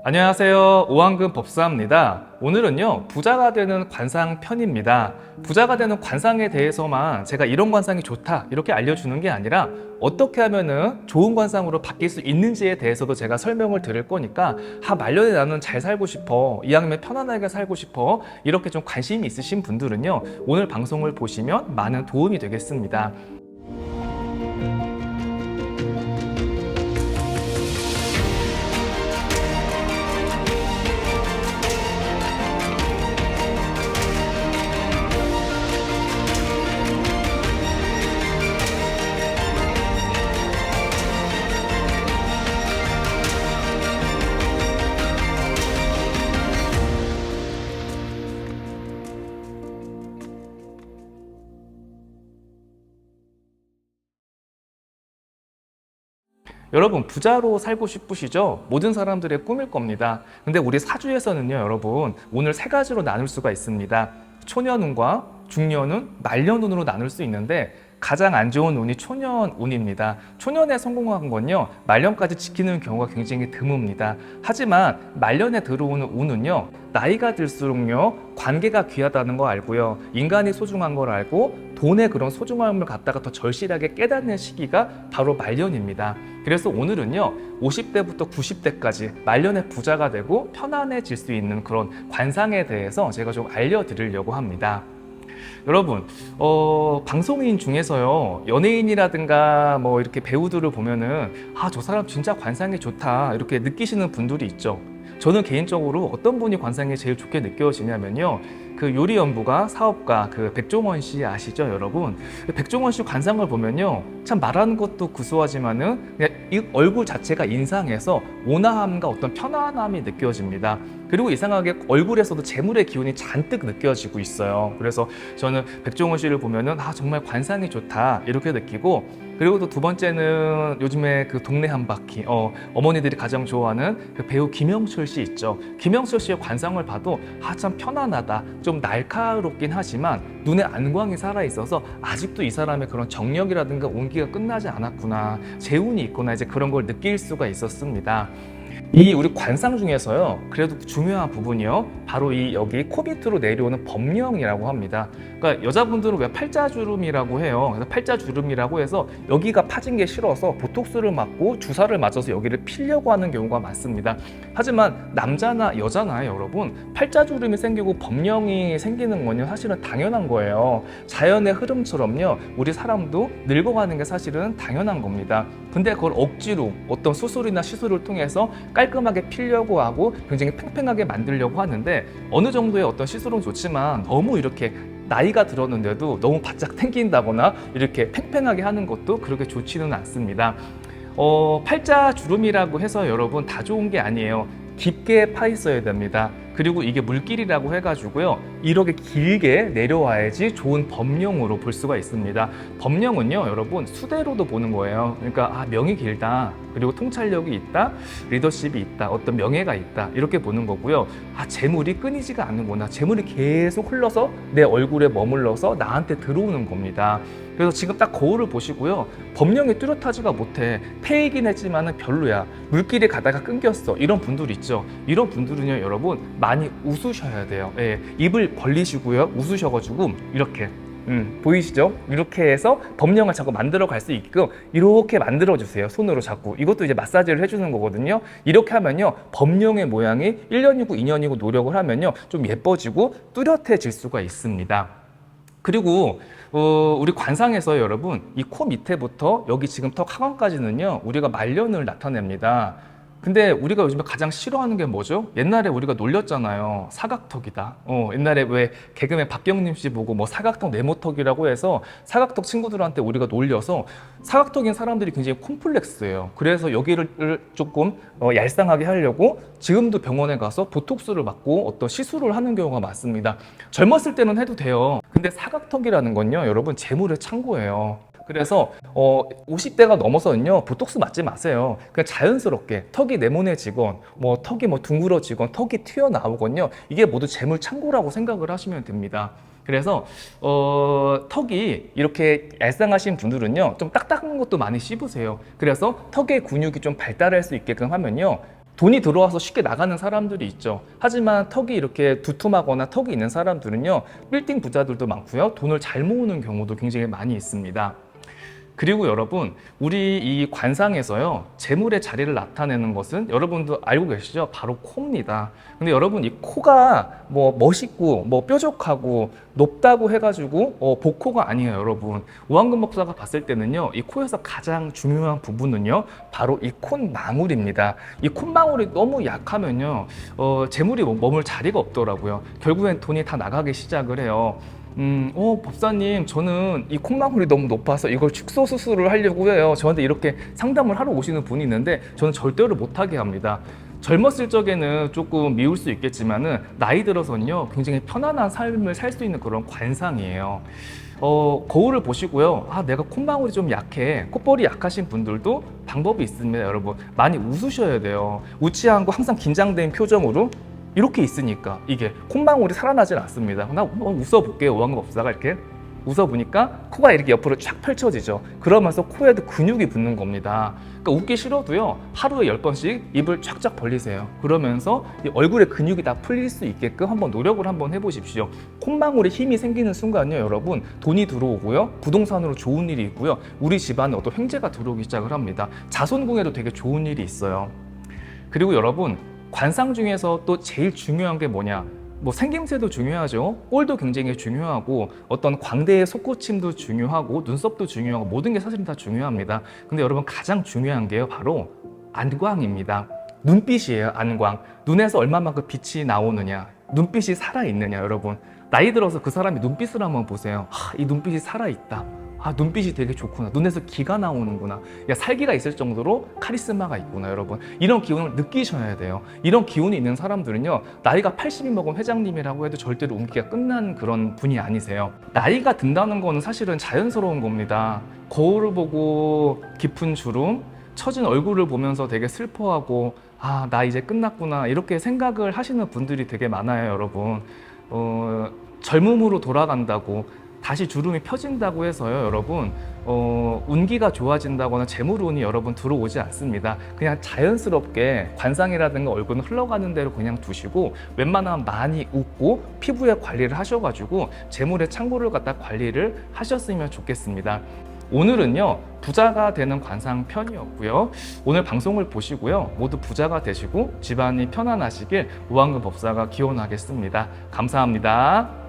안녕하세요. 오한근 법사입니다. 오늘은요, 부자가 되는 관상 편입니다. 부자가 되는 관상에 대해서만 제가 이런 관상이 좋다, 이렇게 알려주는 게 아니라 어떻게 하면은 좋은 관상으로 바뀔 수 있는지에 대해서도 제가 설명을 드릴 거니까 말년에 나는 잘 살고 싶어, 이왕이면 편안하게 살고 싶어, 이렇게 좀 관심이 있으신 분들은요, 오늘 방송을 보시면 많은 도움이 되겠습니다. 여러분, 부자로 살고 싶으시죠? 모든 사람들의 꿈일 겁니다. 근데 우리 사주에서는요, 여러분, 오늘 세 가지로 나눌 수가 있습니다. 초년운과 중년운, 말년운으로 나눌 수 있는데 가장 안 좋은 운이 초년운입니다. 초년에 성공한 건요, 말년까지 지키는 경우가 굉장히 드뭅니다. 하지만 말년에 들어오는 운은요, 나이가 들수록요, 관계가 귀하다는 거 알고요, 인간이 소중한 걸 알고 돈의 그런 소중함을 갖다가 더 절실하게 깨닫는 시기가 바로 말년입니다. 그래서 오늘은요, 50대부터 90대까지 말년에 부자가 되고 편안해질 수 있는 그런 관상에 대해서 제가 좀 알려드리려고 합니다. 여러분, 방송인 중에서요, 연예인이라든가 뭐 이렇게 배우들을 보면은 저 사람 진짜 관상이 좋다, 이렇게 느끼시는 분들이 있죠. 저는 개인적으로 어떤 분이 관상이 제일 좋게 느껴지냐면요, 그 요리연구가 사업가 그 백종원 씨 아시죠, 여러분? 백종원 씨 관상을 보면요, 참 말하는 것도 구수하지만은 그냥 이 얼굴 자체가 인상해서 온화함과 어떤 편안함이 느껴집니다. 그리고 이상하게 얼굴에서도 재물의 기운이 잔뜩 느껴지고 있어요. 그래서 저는 백종원 씨를 보면은 정말 관상이 좋다, 이렇게 느끼고, 그리고 또 두 번째는 요즘에 그 동네 한 바퀴, 어머니들이 가장 좋아하는 그 배우 김영철 씨 있죠. 김영철 씨의 관상을 봐도 참 편안하다, 좀 날카롭긴 하지만 눈에 안광이 살아있어서 아직도 이 사람의 그런 정력이라든가 온기가 끝나지 않았구나, 재운이 있구나, 이제 그런 걸 느낄 수가 있었습니다. 이 우리 관상 중에서요, 그래도 중요한 부분이요, 바로 이 여기 코 밑으로 내려오는 법령이라고 합니다. 그러니까 여자분들은 왜 팔자주름이라고 해요. 그래서 팔자주름이라고 해서 여기가 파진 게 싫어서 보톡스를 맞고 주사를 맞아서 여기를 피려고 하는 경우가 많습니다. 하지만 남자나 여자나 여러분, 팔자주름이 생기고 법령이 생기는 건요, 사실은 당연한 거예요. 자연의 흐름처럼요, 우리 사람도 늙어가는 게 사실은 당연한 겁니다. 근데 그걸 억지로 어떤 수술이나 시술을 통해서 깔끔하게 피려고 하고 굉장히 팽팽하게 만들려고 하는데, 어느 정도의 어떤 시술은 좋지만 너무 이렇게 나이가 들었는데도 너무 바짝 당긴다거나 이렇게 팽팽하게 하는 것도 그렇게 좋지는 않습니다. 팔자주름이라고 해서 여러분 다 좋은 게 아니에요. 깊게 파 있어야 됩니다. 그리고 이게 물길이라고 해가지고요, 이렇게 길게 내려와야지 좋은 법령으로 볼 수가 있습니다. 법령은요, 여러분 수대로도 보는 거예요. 그러니까 명이 길다, 그리고 통찰력이 있다, 리더십이 있다, 어떤 명예가 있다, 이렇게 보는 거고요. 재물이 끊이지가 않는구나, 재물이 계속 흘러서 내 얼굴에 머물러서 나한테 들어오는 겁니다. 그래서 지금 딱 거울을 보시고요, 법령이 뚜렷하지가 못해, 패이긴 했지만은 별로야, 물길에 가다가 끊겼어, 이런 분들 있죠. 이런 분들은요, 여러분 많이 웃으셔야 돼요. 입을 벌리시고요, 웃으셔가지고 이렇게 보이시죠? 이렇게 해서 법령을 자꾸 만들어 갈 수 있게끔 이렇게 만들어 주세요, 손으로 자꾸. 이것도 이제 마사지를 해주는 거거든요. 이렇게 하면요, 법령의 모양이 1년이고 2년이고 노력을 하면요, 좀 예뻐지고 뚜렷해질 수가 있습니다. 그리고 우리 관상에서 여러분, 이 코 밑에부터 여기 지금 턱 하관까지는요, 우리가 말년을 나타냅니다. 근데 우리가 요즘에 가장 싫어하는 게 뭐죠? 옛날에 우리가 놀렸잖아요. 사각턱이다. 옛날에 왜 개그맨 박경림 씨 보고 뭐 사각턱 네모턱이라고 해서 사각턱 친구들한테 우리가 놀려서, 사각턱인 사람들이 굉장히 콤플렉스예요. 그래서 여기를 조금 얄쌍하게 하려고 지금도 병원에 가서 보톡스를 맞고 어떤 시술을 하는 경우가 많습니다. 젊었을 때는 해도 돼요. 근데 사각턱이라는 건요, 여러분 재물의 창고예요. 그래서 50대가 넘어서는요, 보톡스 맞지 마세요. 그냥 자연스럽게 턱이 네모네지건 턱이 둥그러지건 턱이 튀어나오건요, 이게 모두 재물 창고라고 생각을 하시면 됩니다. 그래서 턱이 이렇게 얄쌍하신 분들은요, 좀 딱딱한 것도 많이 씹으세요. 그래서 턱의 근육이 좀 발달할 수 있게끔 하면요, 돈이 들어와서 쉽게 나가는 사람들이 있죠. 하지만 턱이 이렇게 두툼하거나 턱이 있는 사람들은요, 빌딩 부자들도 많고요, 돈을 잘 모으는 경우도 굉장히 많이 있습니다. 그리고 여러분, 우리 이 관상에서요, 재물의 자리를 나타내는 것은 여러분도 알고 계시죠? 바로 코입니다. 근데 여러분, 이 코가 뭐 멋있고 뭐 뾰족하고 높다고 해가지고 복코가 아니에요, 여러분. 오한근 목사가 봤을 때는요, 이 코에서 가장 중요한 부분은요, 바로 이 콧망울입니다. 이 콧망울이 너무 약하면요, 재물이 머물 자리가 없더라고요. 결국엔 돈이 다 나가기 시작을 해요. 법사님, 저는 이 콧망울이 너무 높아서 이걸 축소 수술을 하려고 해요. 저한테 이렇게 상담을 하러 오시는 분이 있는데 저는 절대로 못하게 합니다. 젊었을 적에는 조금 미울 수 있겠지만은 나이 들어서는요, 굉장히 편안한 삶을 살 수 있는 그런 관상이에요. 거울을 보시고요. 아, 내가 콧망울이 좀 약해. 콧볼이 약하신 분들도 방법이 있습니다, 여러분. 많이 웃으셔야 돼요. 웃지 않고 항상 긴장된 표정으로 이렇게 있으니까 이게 콧망울이 살아나질 않습니다. 나 웃어볼게요. 오한근 법사가 이렇게 웃어보니까 코가 이렇게 옆으로 쫙 펼쳐지죠. 그러면서 코에도 근육이 붙는 겁니다. 그러니까 웃기 싫어도요, 하루에 10번씩 입을 쫙쫙 벌리세요. 그러면서 이 얼굴에 근육이 다 풀릴 수 있게끔 한번 노력을 한번 해보십시오. 콧망울에 힘이 생기는 순간요, 여러분, 돈이 들어오고요, 부동산으로 좋은 일이 있고요, 우리 집안에 어떤 횡재가 들어오기 시작을 합니다. 자손궁에도 되게 좋은 일이 있어요. 그리고 여러분, 관상 중에서 또 제일 중요한 게 뭐냐? 뭐 생김새도 중요하죠. 꼴도 굉장히 중요하고 어떤 광대의 솟구침도 중요하고 눈썹도 중요하고 모든 게 사실은 다 중요합니다. 근데 여러분, 가장 중요한 게요, 바로 안광입니다. 눈빛이에요, 안광. 눈에서 얼마만큼 빛이 나오느냐, 눈빛이 살아있느냐. 여러분, 나이 들어서 그 사람이 눈빛을 한번 보세요. 이 눈빛이 살아있다. 눈빛이 되게 좋구나. 눈에서 기가 나오는구나. 야, 살기가 있을 정도로 카리스마가 있구나, 여러분. 이런 기운을 느끼셔야 돼요. 이런 기운이 있는 사람들은요, 나이가 80이 먹은 회장님이라고 해도 절대로 운기가 끝난 그런 분이 아니세요. 나이가 든다는 거는 사실은 자연스러운 겁니다. 거울을 보고 깊은 주름, 처진 얼굴을 보면서 되게 슬퍼하고, 나 이제 끝났구나, 이렇게 생각을 하시는 분들이 되게 많아요, 여러분. 젊음으로 돌아간다고, 다시 주름이 펴진다고 해서요, 여러분, 운기가 좋아진다거나 재물운이 여러분 들어오지 않습니다. 그냥 자연스럽게 관상이라든가 얼굴은 흘러가는 대로 그냥 두시고, 웬만하면 많이 웃고 피부에 관리를 하셔가지고 재물의 창고를 갖다 관리를 하셨으면 좋겠습니다. 오늘은요, 부자가 되는 관상 편이었고요. 오늘 방송을 보시고요, 모두 부자가 되시고 집안이 편안하시길 오한근 법사가 기원하겠습니다. 감사합니다.